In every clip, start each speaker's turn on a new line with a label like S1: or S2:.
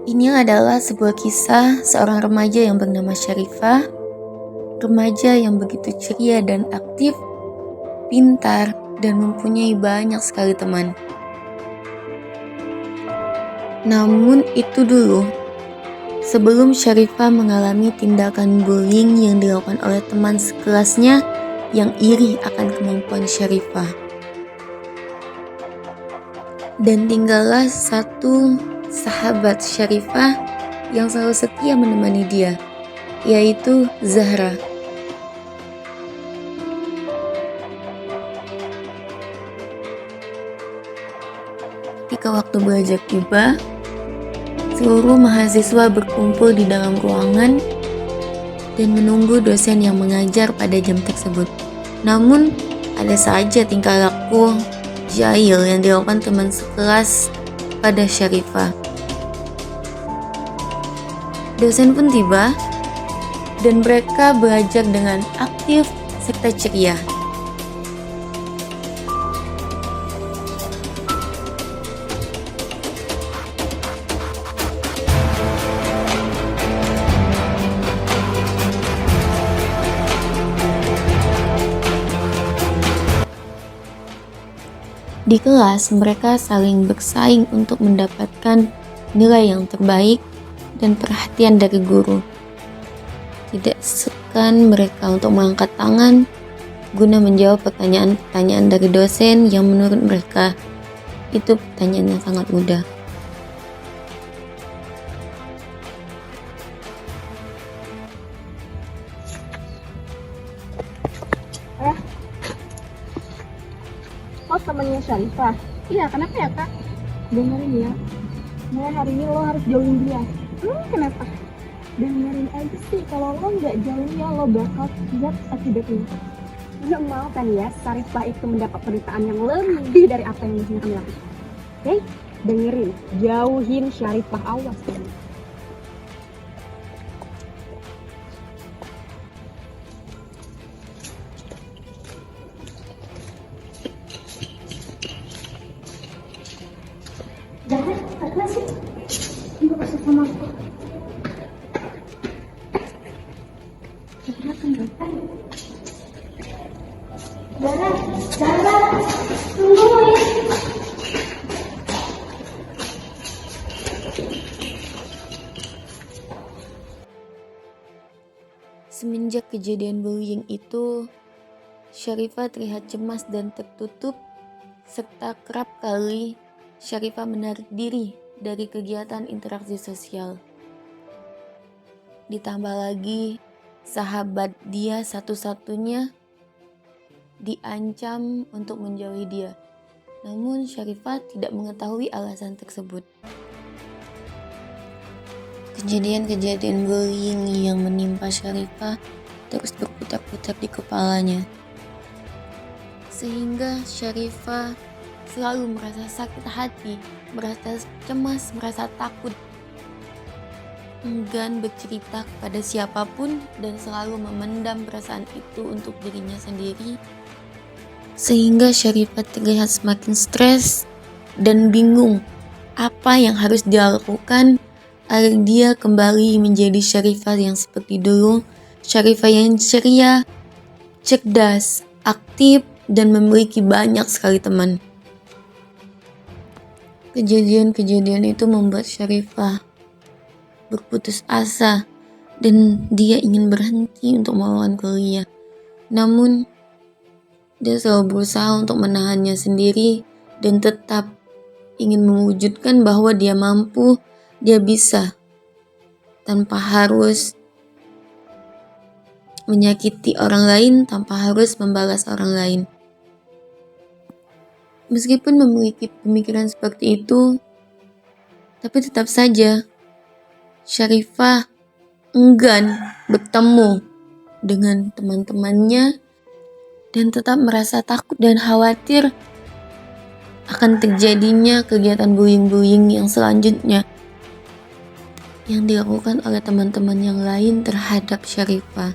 S1: Ini adalah sebuah kisah seorang remaja yang bernama Syarifah, remaja yang begitu ceria dan aktif, pintar, dan mempunyai banyak sekali teman. Namun itu dulu, sebelum Syarifah mengalami tindakan bullying yang dilakukan oleh teman sekelasnya yang iri akan kemampuan Syarifah. Dan tinggallah satu sahabat Syarifah yang selalu setia menemani dia, yaitu Zahra. Ketika waktu belajar tiba, seluruh mahasiswa berkumpul di dalam ruangan dan menunggu dosen yang mengajar pada jam tersebut. Namun, ada saja tingkah laku jahil yang dilakukan teman sekelas pada Syarifah. Dosen pun tiba dan mereka belajar dengan aktif serta ceria. Di kelas, mereka saling bersaing untuk mendapatkan nilai yang terbaik dan perhatian dari guru. Tidak segan mereka untuk mengangkat tangan guna menjawab pertanyaan-pertanyaan dari dosen yang menurut mereka itu pertanyaan yang sangat mudah.
S2: Oh, temannya Syarifah? Iya, kenapa ya kak? Dengerin ya, mulai hari ini lo harus jauhin dia. Kenapa? Dengerin aja sih, kalau lo nggak jauhin ya lo bakal lihat akibatnya. Lo mau kan ya Syarifah itu mendapat penderitaan yang lebih dari apa yang kami lakukan. Oke? Dengerin, jauhin Syarifah, awas kan. Jangan, karena sih nggak usah sama aku. Jangan kenapa? Jangan, tunggu.
S1: Semenjak kejadian bullying itu, Syarifah terlihat cemas dan tertutup, serta kerap kali Syarifah menarik diri dari kegiatan interaksi sosial. Ditambah lagi, sahabat dia satu-satunya diancam untuk menjauhi dia. Namun Syarifah tidak mengetahui alasan tersebut. Kejadian-kejadian bullying yang menimpa Syarifah terus berputar-putar di kepalanya. Sehingga Syarifah selalu merasa sakit hati, merasa cemas, merasa takut, enggan bercerita kepada siapapun dan selalu memendam perasaan itu untuk dirinya sendiri. Sehingga Syarifah terlihat semakin stres dan bingung apa yang harus dia lakukan agar dia kembali menjadi Syarifah yang seperti dulu, Syarifah yang ceria, cerdas, aktif, dan memiliki banyak sekali teman. Kejadian-kejadian itu membuat Syarifah berputus asa dan dia ingin berhenti untuk melawan kuliah. Namun, dia selalu berusaha untuk menahannya sendiri dan tetap ingin mewujudkan bahwa dia mampu, dia bisa, tanpa harus menyakiti orang lain, tanpa harus membalas orang lain. Meskipun memiliki pemikiran seperti itu, tapi tetap saja Syarifah enggan bertemu dengan teman-temannya dan tetap merasa takut dan khawatir akan terjadinya kegiatan bullying yang selanjutnya yang dilakukan oleh teman-teman yang lain terhadap Syarifah.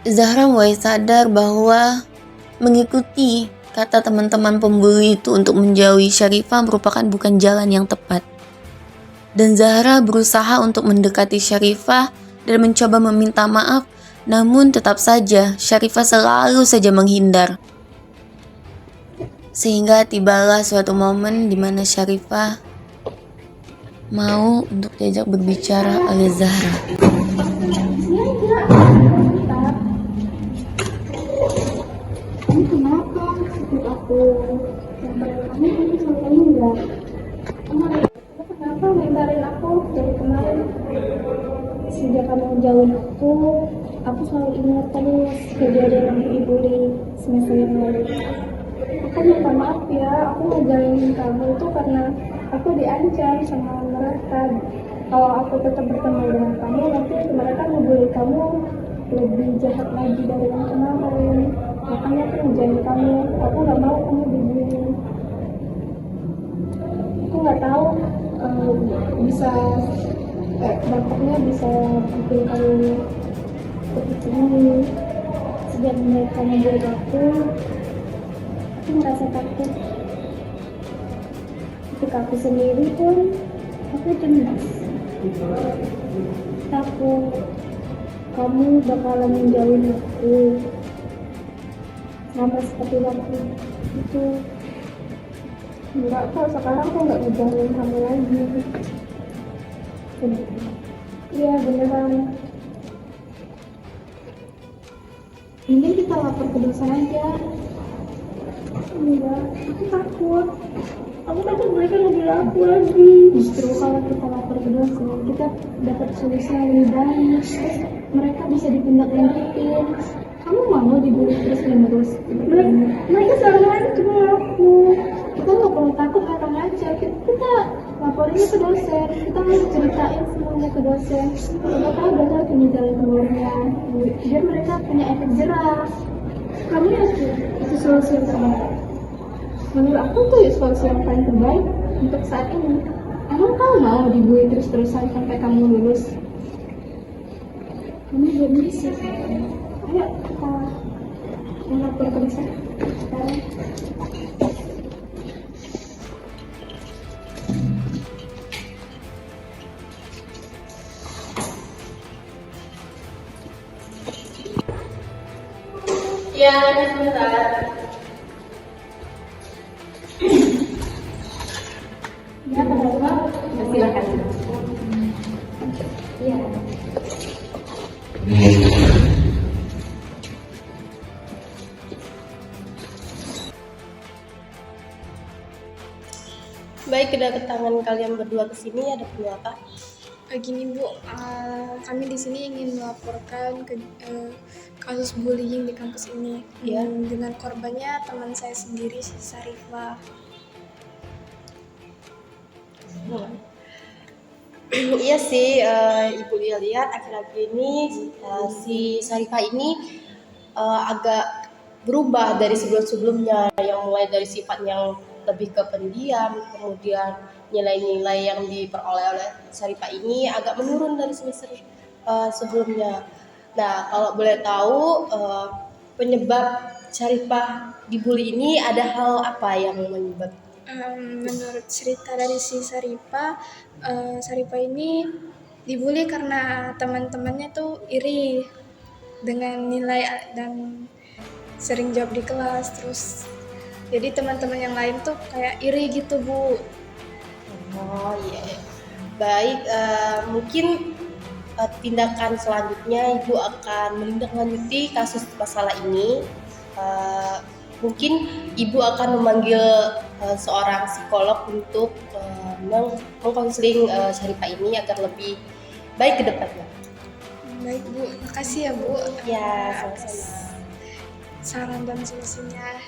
S1: Zahra mulai sadar bahwa mengikuti Kata teman-teman pembuli itu untuk menjauhi Syarifah merupakan bukan jalan yang tepat. Dan Zahra berusaha untuk mendekati Syarifah dan mencoba meminta maaf, namun tetap saja Syarifah selalu saja menghindar. Sehingga tibalah suatu momen di mana Syarifah mau untuk diajak berbicara oleh Zahra.
S2: Kamu kenapa? Setiap aku sampai kamu selalu enggak. Kamu kenapa mentarin aku dari kemarin? Sejak kamu jauhin aku selalu ingat terus kejadian yang dibully semester yang lalu. Aku minta maaf ya, aku ngajarin kamu itu karena aku diancam sama mereka. Kalau aku tetap bertemu dengan kamu, nanti mereka ngebully kamu lebih jahat lagi dari yang kemarin. Makanya aku ngajarin kamu, aku nggak mau kamu dibully. Aku nggak tahu bisa dampaknya bisa bikin kamu seperti ini. Sejak mereka ngebully aku merasa takut. Ketika aku sendiri pun aku cemas, takut kamu bakalan menjauhin aku sama seperti waktu itu. Enggak kok, sekarang aku nggak ngejauhin kamu lagi. Iya beneran. Ini kita lapor ke dosen aja. Enggak, aku takut. Aku takut mereka ngebully aku lagi. Justru kalau kita lapor ke dosen, kita dapat solusi yang lebih baik. Terus mereka bisa ditindaklanjutin. Kamu mau dibully terus menerus? Mereka selalu ngancam aku. Kita nggak perlu takut mereka ngancam. Kita laporinnya ke dosen. Kita harus ceritain semuanya ke dosen. Kita tahu dosen punya jalan keluarnya. Biar mereka punya efek jerah. Kamu yakin itu solusi yang terbaik? Menurut aku tuh solusi yang paling terbaik untuk saat ini. Emang kamu mau dibully terus-terusan sampai kamu lulus? Kamu belum bisa. Ayo kita lapor ke dosen sekarang.
S3: Ya, sebentar.
S2: Ya, teman-teman, silakan. Iya.
S3: Baik, kedatangan kalian berdua ke sini ada perlu apa?
S4: Gini Bu, kami di sini ingin melaporkan kasus bullying di kampus ini.
S3: Ya.
S4: Dengan korbannya teman saya sendiri, si Syarifah.
S3: Iya sih, Ibu lihat akhir-akhir ini si Syarifah ini agak berubah dari sebelum-sebelumnya, yang mulai dari sifat yang lebih ke pendiam, kemudian nilai-nilai yang diperoleh oleh Syarifah ini agak menurun dari semester sebelumnya. Nah, kalau boleh tahu penyebab Syarifah dibully ini ada hal apa yang menyebab?
S4: Menurut cerita dari si Syarifah, Syarifah ini dibully karena teman-temannya tuh iri dengan nilai dan sering jawab di kelas, terus jadi teman-teman yang lain tuh kayak iri gitu Bu.
S3: Oh iya, baik. Mungkin tindakan selanjutnya Ibu akan menindaklanjuti kasus masalah ini. Mungkin Ibu akan memanggil seorang psikolog untuk mengkonseling Syarifah ini agar lebih baik ke depannya.
S4: Baik Bu, makasih ya Bu.
S3: Ya,
S4: Atas saran dan solusinya.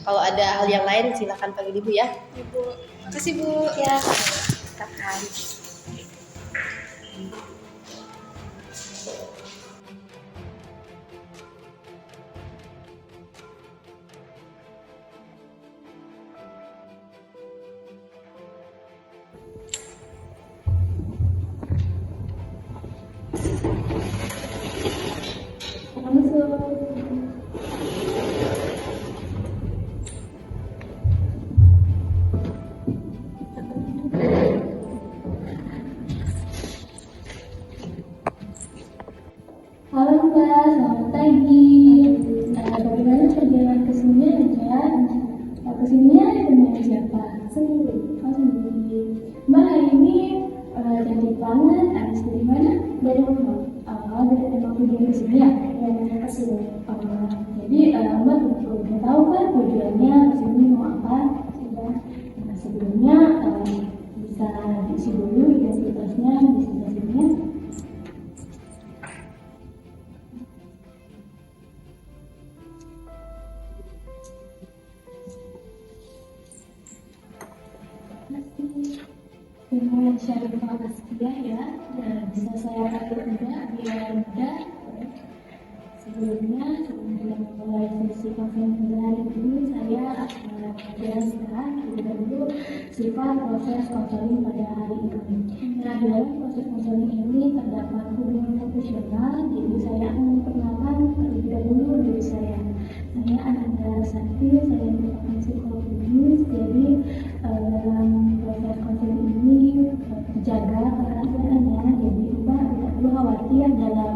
S3: Kalau ada hal yang lain silakan panggil Ibu ya.
S4: Ibu, makasih Bu.
S3: Ya, silakan.
S2: bagaimana perjalanan kesininya aja? Kesininya dengan siapa? Sendiri. Oh, sendiri. Mbak hari ini cantik banget. Habis dari mana? Dari rumah. Dari tempat tujuan kesini ya? Ya, kesini. Jadi Mbak udah tahu kan tujuannya kesini mau apa? Sudah. Nah, sebelumnya bisa diisi dulu identitasnya di sebelah sini. Dengan Syarifah Askia ya, bisa saya atur juga biar mudah. Sebelum kita memulai sesi konseling hari ini, saya akan menjelaskan terlebih dahulu sifat proses konseling pada hari ini. Nah, dalam proses konseling ini terdapat hubungan profesional, jadi saya akan memperkenalkan terlebih dahulu diri saya. Saya Ananda Sakti, saya merupakan psikolog klinis, jadi dalam proses konseling ini terjaga kerahasiaannya, jadi Mbak tidak perlu khawatir dalam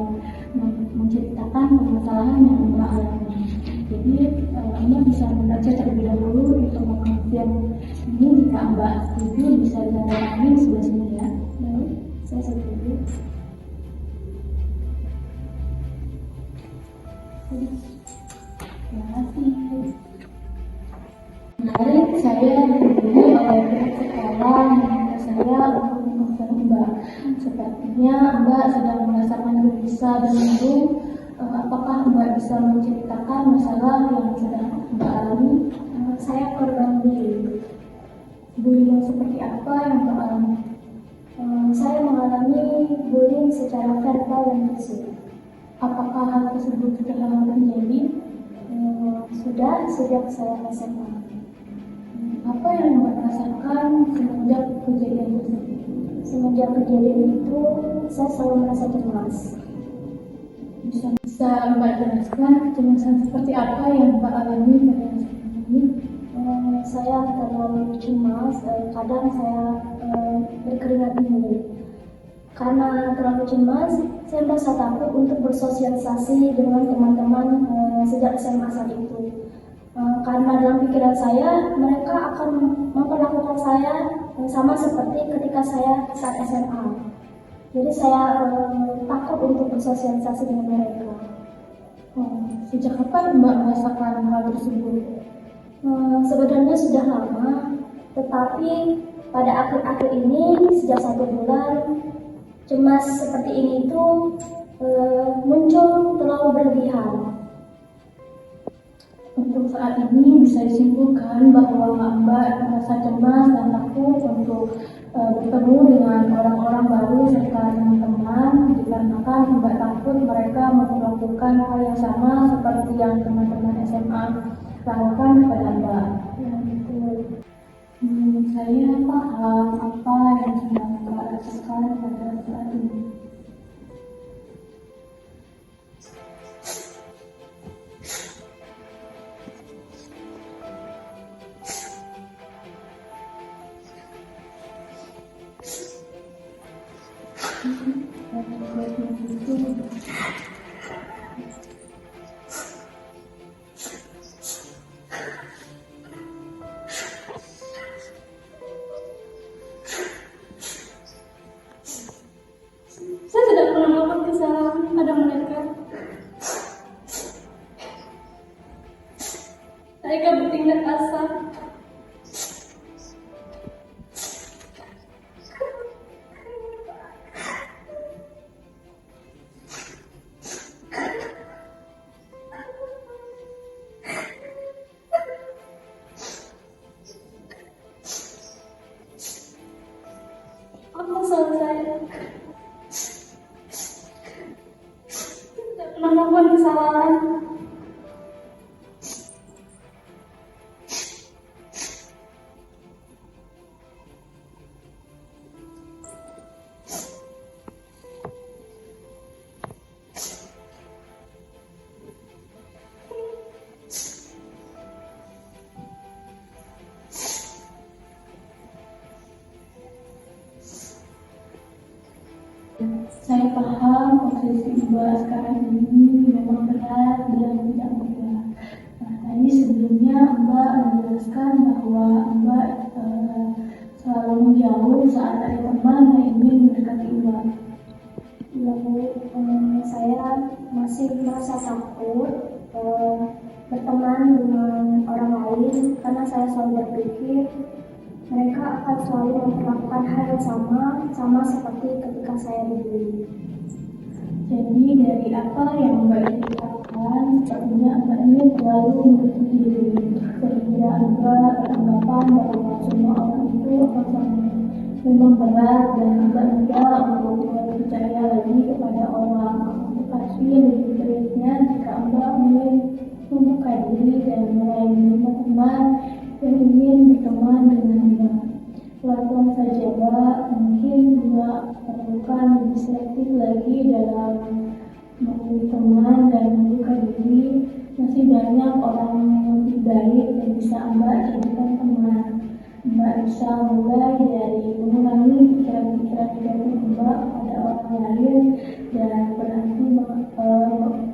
S2: menceritakan permasalahan yang Mbak alami. Jadi Mbak bisa membaca terlebih dahulu informasi yang ini, jika Mbak setuju bisa ditandatangani di sebelah sini ya. Baik, saya setuju. Terima kasih. Menarik, saya dihubungi oleh pihak sekolah meminta saya untuk mengonseling Mbak. Sepertinya Mbak sedang merasakan gelisah dan bingung. Apakah Mbak bisa menceritakan masalah yang sedang Mbak alami? Saya korban bullying. Bullying yang seperti apa yang Mbak alami? Saya mengalami bullying secara verbal dan fisik. Apakah hal tersebut sudah lama terjadi? Sudah sejak saya SMA. Apa yang Mbak rasakan semenjak kejadian tersebut? Semenjak kejadian itu, saya selalu merasa cemas. Bisa Mbak jelaskan kecemasan seperti apa yang Mbak alami pada saat ini? Saya terlalu cemas, kadang saya berkeringat dingin. Karena terlalu cemas, saya merasa takut untuk bersosialisasi dengan teman-teman sejak SMA saat itu. Karena dalam pikiran saya, mereka akan memperlakukan saya sama seperti ketika saya saat SMA. Jadi saya takut untuk bersosialisasi dengan mereka. Sejak kapan Mbak merasakan hal tersebut? Sebenarnya sudah lama, tetapi pada akhir-akhir ini sejak 1 bulan, cemas seperti ini itu muncul terlalu berlebihan. Untuk saat ini bisa disimpulkan bahwa Mbak merasa cemas dan takut untuk bertemu dengan orang-orang baru serta teman-teman, dikarenakan Mbak takut mereka melakukan hal yang sama seperti yang teman-teman SMA lakukan kepada Mbak. Saya paham apa yang sedang Mbak rasakan pada saat ini. Saya tidak pernah melakukan kesalahan pada mereka. Mereka bertindak kasar. Apa salah saya? Tidak pernah melakukan kesalahan. Saya paham posisi Mbak sekarang ini memang berat dan tidak mudah.
S5: sebelumnya Mbak menjelaskan bahwa Mbak selalu menjauh saat ada teman yang ingin mendekati Mbak.
S6: Ya Bu, saya masih merasa takut berteman dengan orang lain karena saya selalu berpikir mereka akan selalu memperlakukan hal yang sama seperti ketika saya dibully.
S5: Jadi dari apa yang Mbak ceritakan, sepertinya Mbak ini selalu menutup diri sehingga Mbak beranggapan bahwa semua orang itu akan memang berat dan tidak mudah untuk percaya lagi kepada orang. Tapi lebih baiknya jika Mbak mulai membuka diri dan mulai menerima teman yang ingin berteman dengan Mbak. Pelan-pelan saja Mbak, mungkin Mbak perlukan lebih selektif lagi dalam memilih teman dan membuka diri. Masih banyak orang yang lebih baik yang bisa Mbak jadikan teman. Mbak bisa mulai dari mengurangi pikiran-pikiran negatif Mbak pada orang lain dan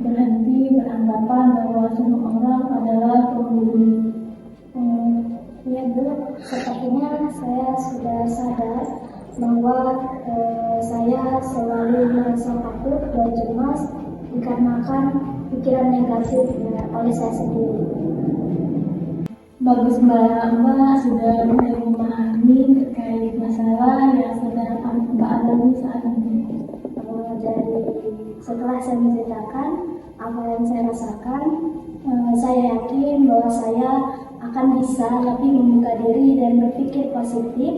S5: berhenti beranggapan bahwa semua orang adalah pembunuh.
S6: Ya Bu, sepertinya saya sudah sadar bahwa saya selalu merasa takut dan cemas dikarenakan pikiran negatif oleh saya sendiri.
S5: Bagus Mbak sudah mulai memahami terkait masalah yang sedang Mbak alami saat ini.
S6: Jadi setelah saya menceritakan apa yang saya rasakan, saya yakin bahwa saya akan bisa lebih membuka diri dan berpikir positif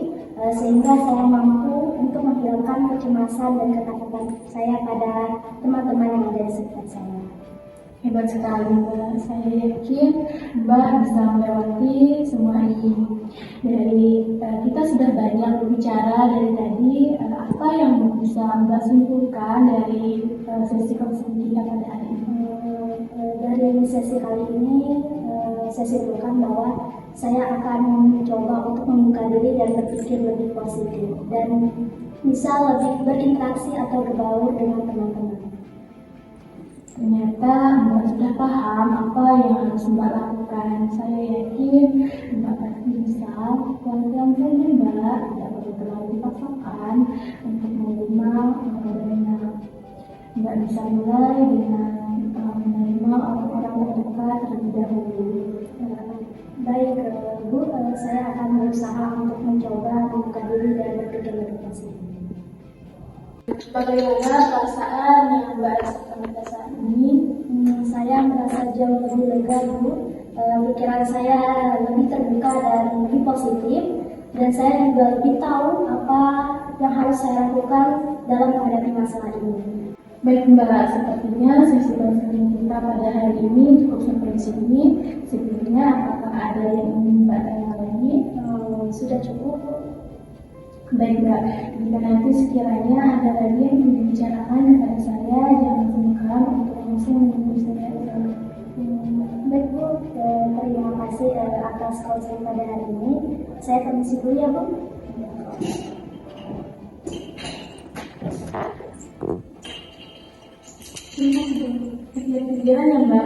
S6: sehingga saya mampu untuk menghilangkan kecemasan dan ketakutan saya pada teman-teman yang ada di sekitar saya.
S5: Hebat sekali Mbak, saya yakin Mbak bisa melewati semua ini. Kita sudah banyak berbicara dari tadi, apa yang bisa Mbak simpulkan dari sesi konseling kita pada hari ini?
S6: Dari sesi kali ini, saya simpulkan bahwa saya akan mencoba untuk membuka diri dan berpikir lebih positif dan bisa lebih berinteraksi atau berbaur dengan teman-teman.
S5: Ternyata Mbak sudah paham apa yang harus Mbak lakukan. Saya yakin Mbak pasti bisa. Pelan-pelan saja Mbak, tidak perlu terlalu dipaksakan untuk menerima adanya. Mbak bisa mulai dengan menerima orang-orang terdekat terlebih dahulu.
S6: Baik Bu, saya akan berusaha untuk mencoba membuka diri dan berpikir lebih positif.
S5: Bagaimana perasaan yang Mbak rasakan pada saat ini?
S6: Saya merasa jauh lebih lega Bu. Pikiran saya lebih terbuka dan lebih positif, dan saya juga lebih tahu apa yang harus saya lakukan dalam menghadapi masalah ini.
S5: Baik Mbak, sepertinya sesi konseling kita pada hari ini cukup sampai di sini. Sebelumnya apakah ada yang ingin Mbak tanya lagi?
S6: Sudah cukup Bu.
S5: Baik Mbak, jika nanti sekiranya ada lagi yang ingin dibicarakan kepada saya, jangan sungkan untuk langsung menghubungi saya.
S6: Baik Bu, terima kasih atas konseling pada hari ini. Saya permisi dulu ya Bu.
S5: Pikiran yang Mbak.